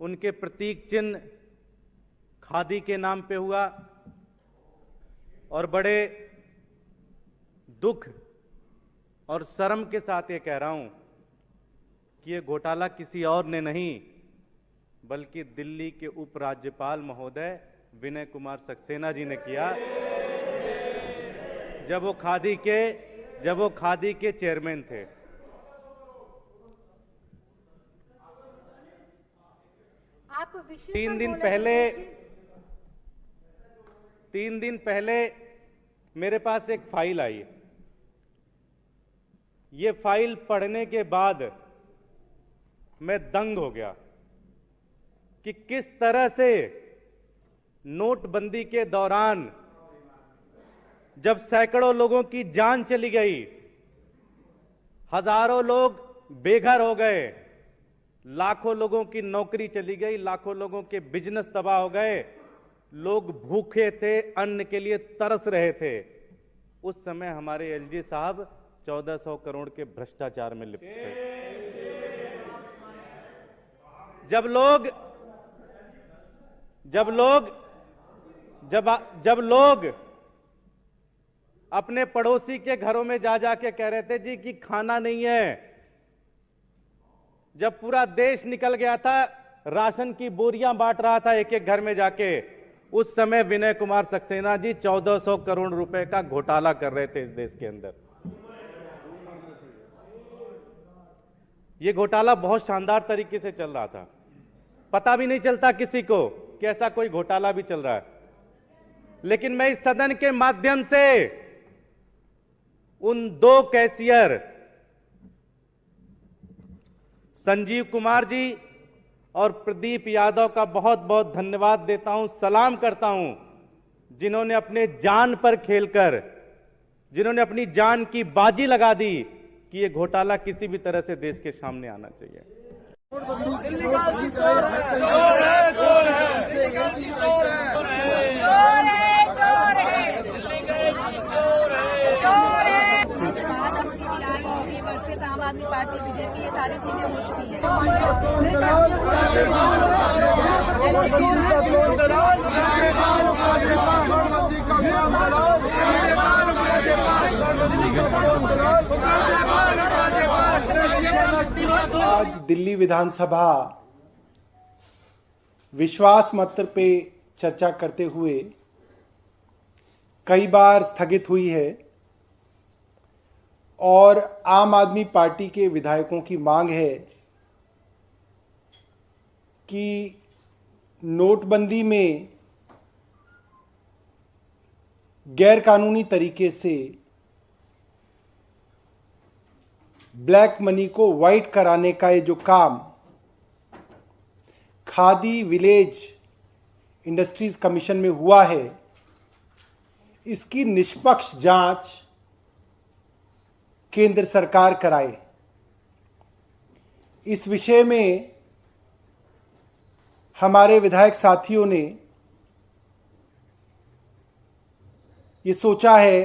उनके प्रतीक चिन्ह खादी के नाम पे हुआ और बड़े दुख और शर्म के साथ ये कह रहा हूं कि ये घोटाला किसी और ने नहीं बल्कि दिल्ली के उपराज्यपाल महोदय विनय कुमार सक्सेना जी ने किया, जब वो खादी के चेयरमैन थे। आप 3 दिन पहले मेरे पास एक फाइल आई। ये फाइल पढ़ने के बाद मैं दंग हो गया कि किस तरह से नोटबंदी के दौरान जब सैकड़ों लोगों की जान चली गई, हजारों लोग बेघर हो गए, लाखों लोगों की नौकरी चली गई, लाखों लोगों के बिजनेस तबाह हो गए, लोग भूखे थे, अन्न के लिए तरस रहे थे। उस समय हमारे एलजी साहब 1400 करोड़ के भ्रष्टाचार में लिप्त थे। जब लोग अपने पड़ोसी के घरों में जा जाके कह रहे थे जी कि खाना नहीं है, जब पूरा देश निकल गया था, राशन की बोरियां बांट रहा था एक एक घर में जाके, उस समय विनय कुमार सक्सेना जी 1400 करोड़ रुपए का घोटाला कर रहे थे इस देश के अंदर। यह घोटाला बहुत शानदार तरीके से चल रहा था, पता भी नहीं चलता किसी को कि ऐसा कोई घोटाला भी चल रहा है। लेकिन मैं इस सदन के माध्यम से उन 2 कैशियर संजीव कुमार जी और प्रदीप यादव का बहुत बहुत धन्यवाद देता हूं, सलाम करता हूं, जिन्होंने अपने जान पर खेलकर, जिन्होंने अपनी जान की बाजी लगा दी कि यह घोटाला किसी भी तरह से देश के सामने आना चाहिए। आम आदमी पार्टी बीजेपी ये सारी चीजें हो चुकी है। आज दिल्ली विधानसभा विश्वास मत पे चर्चा करते हुए कई बार स्थगित हुई है और आम आदमी पार्टी के विधायकों की मांग है कि नोटबंदी में गैरकानूनी तरीके से ब्लैक मनी को वाइट कराने का ये जो काम खादी विलेज इंडस्ट्रीज कमीशन में हुआ है, इसकी निष्पक्ष जांच केंद्र सरकार कराए। इस विषय में हमारे विधायक साथियों ने ये सोचा है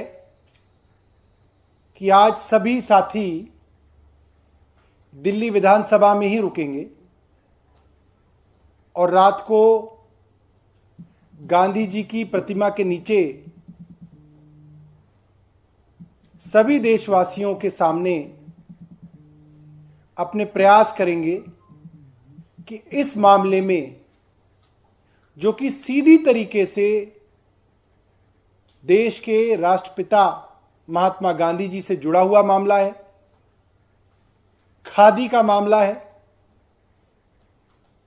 कि आज सभी साथी दिल्ली विधानसभा में ही रुकेंगे और रात को गांधी जी की प्रतिमा के नीचे सभी देशवासियों के सामने अपने प्रयास करेंगे कि इस मामले में, जो कि सीधी तरीके से देश के राष्ट्रपिता महात्मा गांधी जी से जुड़ा हुआ मामला है, खादी का मामला है,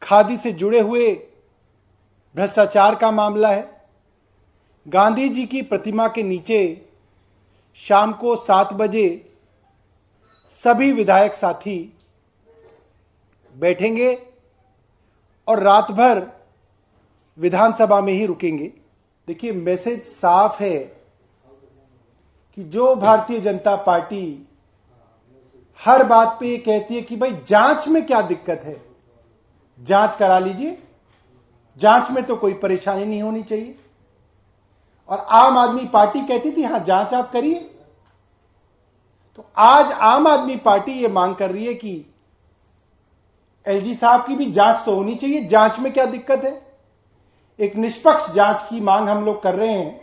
खादी से जुड़े हुए भ्रष्टाचार का मामला है, गांधी जी की प्रतिमा के नीचे शाम को 7 बजे सभी विधायक साथी बैठेंगे और रात भर विधानसभा में ही रुकेंगे। देखिए, मैसेज साफ है कि जो भारतीय जनता पार्टी हर बात पे ये कहती है कि भाई जांच में क्या दिक्कत है, जांच करा लीजिए, जांच में तो कोई परेशानी नहीं होनी चाहिए। और आम आदमी पार्टी कहती थी हां जांच आप करिए, तो आज आम आदमी पार्टी ये मांग कर रही है कि एलजी साहब की भी जांच तो होनी चाहिए। जांच में क्या दिक्कत है? एक निष्पक्ष जांच की मांग हम लोग कर रहे हैं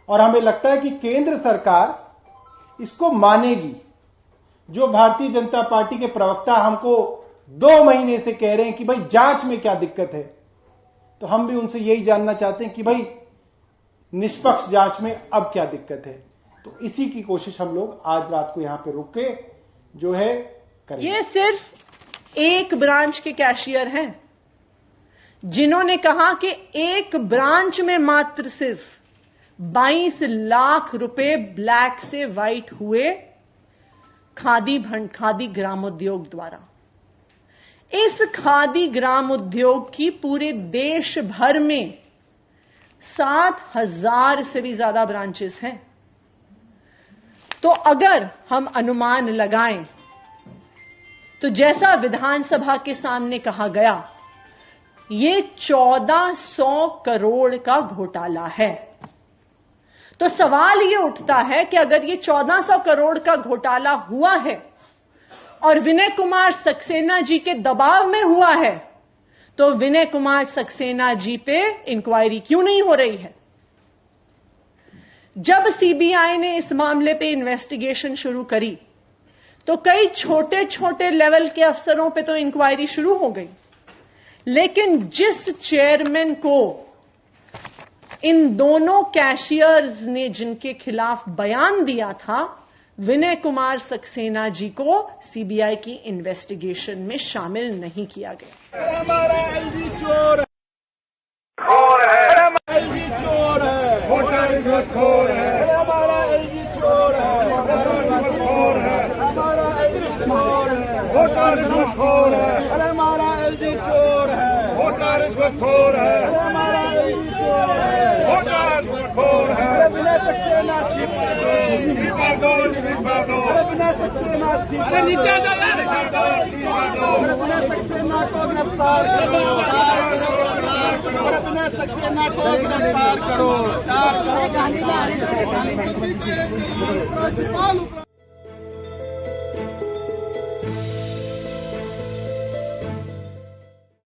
और हमें लगता है कि केंद्र सरकार इसको मानेगी। जो भारतीय जनता पार्टी के प्रवक्ता हमको 2 महीने से कह रहे हैं कि भाई जांच में क्या दिक्कत है, तो हम भी उनसे यही जानना चाहते हैं कि भाई निष्पक्ष जांच में अब क्या दिक्कत है। तो इसी की कोशिश हम लोग आज रात को यहां पे रुक के जो है करेंगे। ये सिर्फ एक ब्रांच के कैशियर हैं जिन्होंने कहा कि एक ब्रांच में मात्र सिर्फ 22 लाख रुपए ब्लैक से व्हाइट हुए खादी ग्रामोद्योग द्वारा। इस खादी ग्रामोद्योग की पूरे देश भर में 7,000 से भी ज्यादा ब्रांचेस हैं। तो अगर हम अनुमान लगाएं तो जैसा विधानसभा के सामने कहा गया, ये 1400 करोड़ का घोटाला है। तो सवाल ये उठता है कि अगर ये 1400 करोड़ का घोटाला हुआ है और विनय कुमार सक्सेना जी के दबाव में हुआ है, तो विनय कुमार सक्सेना जी पे इंक्वायरी क्यों नहीं हो रही है? जब सीबीआई ने इस मामले पे इन्वेस्टिगेशन शुरू करी तो कई छोटे छोटे लेवल के अफसरों पे तो इंक्वायरी शुरू हो गई, लेकिन जिस चेयरमैन को इन दोनों कैशियर्स ने जिनके खिलाफ बयान दिया था, विनय कुमार सक्सेना जी को सीबीआई की इन्वेस्टिगेशन में शामिल नहीं किया गया। हमारा एलजी चोर है, एलजी चोर है, वोटर रिश्वतखोर है, हमारा एलजी चोर है, हमारा एलजी चोर है, वोटर रिश्वतखोर है, अरे हमारा एलजी चोर है, वोटर रिश्वतखोर है, अरे हमारा एलजी चोर है, वोटर रिश्वतखोर है, अरे विनय सक्सेना इस्तीफा दो, अरे विनय सक्सेना इस्तीफा दो, नीचे आ जाओ, अरे विनय सक्सेना को गिरफ्तार करो, अरे विनय सक्सेना को गिरफ्तार करो।